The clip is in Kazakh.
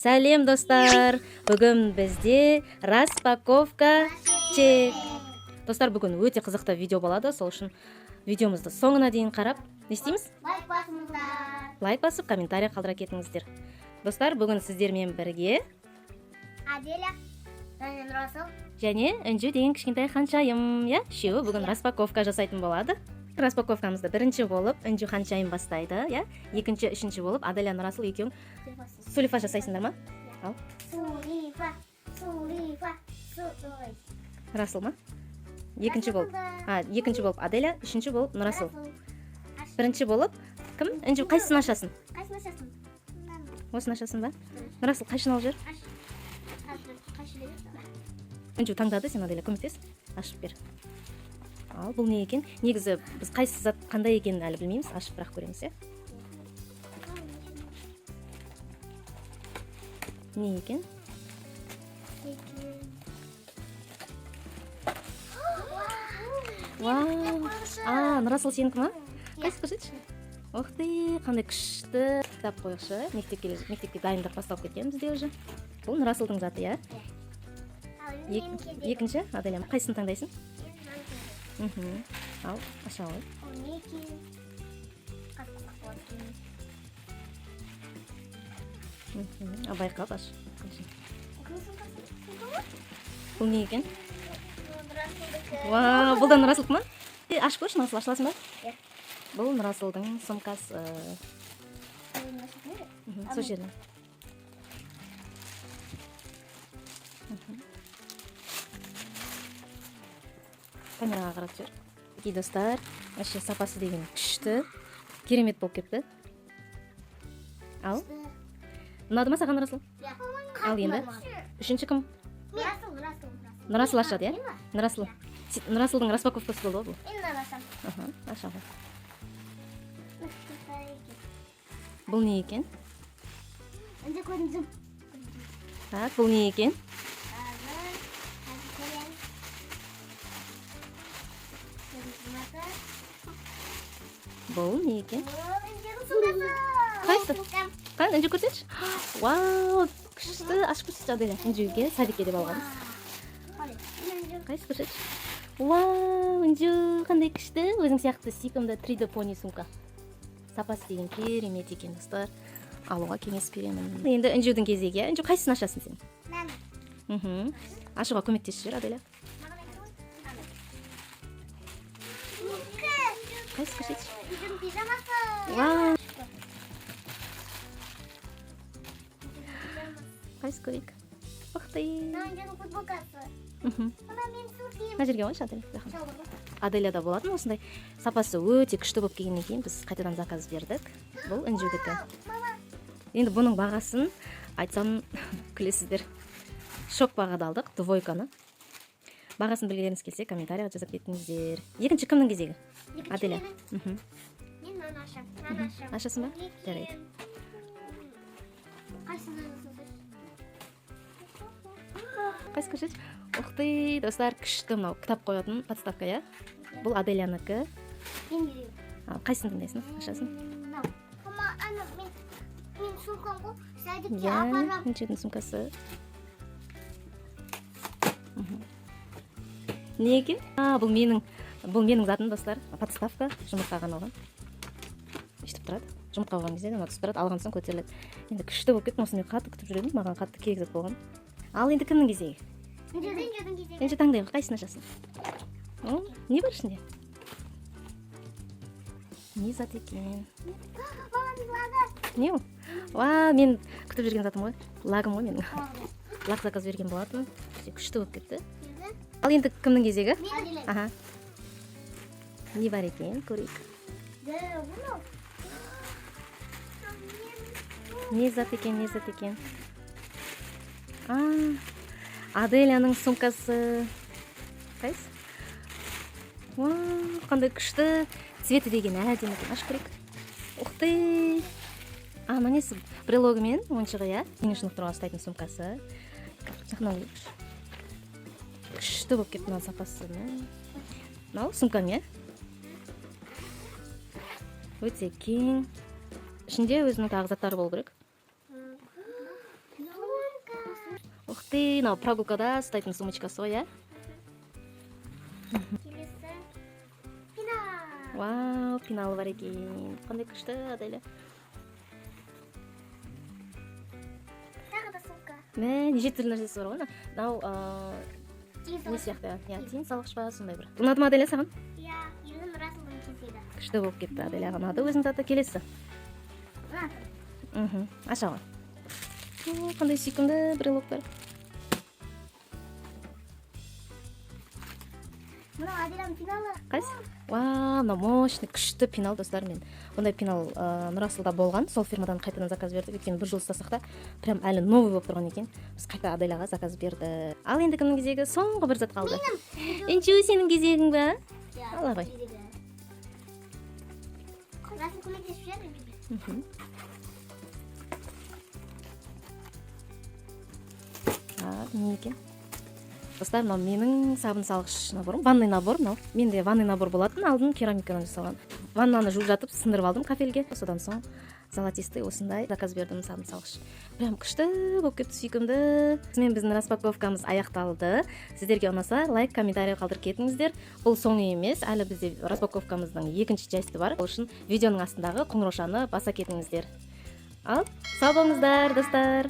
Сәлем достар, бүгін бізде распаковка чек. Достар, бүгін өте қызықты видео болады, сол үшін видеомызды соңына дейін қарап, не істейміз? Лайк басыңыздар. Лайк басып, комментарий қалдыра кетіңіздер. Достар, бүгін сіздермен бірге Аделя, және Нұрасыл. және Үнжу деген кішкентай ханшайым, үшеуі бүгін распаковка жасайтын болады. Распаковкамызды бірінші болып Үнжу ханшайым бастайды, екінші, үшінші болып Аделя, Нұрасыл екеуің сулифа жасайсыңдар ма? Ал. Сулифа. Расыл ма? Екінші болып Аделя, үшінші болып Нұрасыл. Бірінші болып кім? Үнжу қайсысын ашасың? Қайсын ашасың? Осын ашасың ба? Нұрасыл қайшын алып жүр? Үнжу таңдады, сен Аделя көмектес. Ашып бер. Ал, бұл не екен? Негізі біз қайсы зат қандай екенін әлі білмейміз. Ашып бірақ көреміз, Не екен? Вау! Нұрасыл сенікі ма? Қайсы көрсетші? Ох ты, қандай күшті. Кітап қойықшы. Мектепке дайындық басталып кеткен бізде уже. Бұл Нұрасылдың заты, Екінші, Аделя, қайсысын таңдайсың? Ал, аша ғой. Байқап аш. Бұл не екен? Вау, бұл да Нұрасылдық ма? Ашып көрші, Нұрасыл, ашыласың ба? Бұл Нұрасылдың сумкасы. Сол жеріне. Камераға қарап жүр. Кей достар, әше сапасы деген күшті, керемет болып кетті. Ал? Ұнады ма саған, Нұрасыл? Ал енді. Үшінші кім? Нұрасыл ашады, Нұрасыл. Нұрасылдың распаковкасы болды бұл. Аша ғой. Бұл не екен? Бұл не екен? Бұл не екен? Қайсы? Қан, Үнжу көрсетші? Вау, күшті. Ашып көрсетші, Аделя. Үнжуге садикке деп алғанбыз. Қайсы көрсетші? Вау, Үнжу қандай күшті. Өзің сияқты сикімді 3D пони сумка. Сапасы деген керемет екен, достар. Алуға кеңес беремін. Енді Үнжудің кезегі. Үнжу қайсысын ашасың сен? Мен. Ашуға көмектесіп жүр, Аделя. Қайсы көрсетші? Вау! Қайсы көрейік? Ұқты! Мына жерге қойшы, Аделя. Аделяда болатын осындай сапасы өте күшті болып келгеннен кейін біз қайтадан заказ бердік. Бұл Үнжудікі. Енді бұның бағасын айтсам күлесіздер. Шок бағада алдық, двойканы. Бағасын білгілеріңіз келсе, комментарияға жазып кетіңіздер. Екінші кімнің кезегі? Аделя. Мен мынаны ашам. Ашасың ба? Жарайды. Қайсы көрсетші? Ұқты, достар, күшті мынау кітап қоятын подставка, Бұл Аделяныкі. Қайсын тыңдайсың? Ашасың? Мен сумкам бұл сәдікке апарам. Үнжудің сумкасы. Не екен? Бұл менің затым, достар. Подставка, жұмыртқа алған. Үштіп тұрады. Жұмыртқа алған кезде түсіп тұрады. Алған соң көтеріледі. Енді күшті болып кеттім. Осыны қатты күтіп жүремін. Маған қатты керек зат болған. Ал енді кімнің кезегі? Үнжу таңдай ғой, қайсысын ашасың? Не бар ішінде? Не зат екен? Не ол? Мен күтіп жүрген затым ғой. Лагым ғой менің. Лаг заказ берген болатын. Күшті болып кетті. Ал енді кімнің кезегі? Не бар екен? Көрейік. Не зат екен? Аделяның сумкасы. Қайсы? Қандай күшті. Цветі деген әдемі екен. Ашып көрейік. Ұқты. Несі брелогымен ойыншығы, Енішінықтыруға ұстайтын сумкасы. Күшті болып кетті мына сапасы. Мынау сумкам, Өте кең. Ішінде өзінің тағы заттары болу керек. күшті. Мынау прогулкада ұстайтын сумочкасы ғой, иә? келесі пинал. Вау, пеналы бар екен. Қандай күшті, Аделя. тағы да сумка. Мә, неше түрлі нәрсесі бар ғой. Мынау Тиын не салғыш. сияқты, иә, тиын салғыш па, сондай бір. Ұнады ма, Аделя, саған? Иә, елдің расылдың кезегі. Күшті болып кетті, Аделяға ұнады. Өзің таты келесі. Мына. Аша ғой. О, қандай сүйкімді брелоктар. Мына Аделяның пиналы. Қайсы? Вау, мына мощный, күшті пенал, достар. Мен ондай пенал Нұрасылда болған. Сол фирмадан қайтадан заказ бердік. Өйткені бір жыл ұстасақ та, прям әлі новый болып тұрған екен. Біз қайта Аделяға заказ берді. Ал енді кімнің кезегі? Соңғы бір зат қалды. Энчу, сенің кезегің ба? Ала ғой. Расыл көмектесіп жүрмін. Не екен? Достар, мынау менің сабын салғыш наборым, ванный набор мынау. Менде ванный набор болатын, алдын керамикадан жасалған. Ваннаны жуып жатып сындырып алдым кафельге. Содан соң золотистый осындай заказ бердім сабын салғыш. Прям күшті болып кетті, сүйкімді. Мен біздің распаковкамыз аяқталды. Сіздерге ұнаса, лайк, комментарий қалдырып кетіңіздер. Бұл соңы емес, әлі бізде распаковкамыздың екінші часті бар. Ол үшін видеоның астындағы қоңыраушаны баса кетіңіздер. Ал, сау болыңыздар, достар.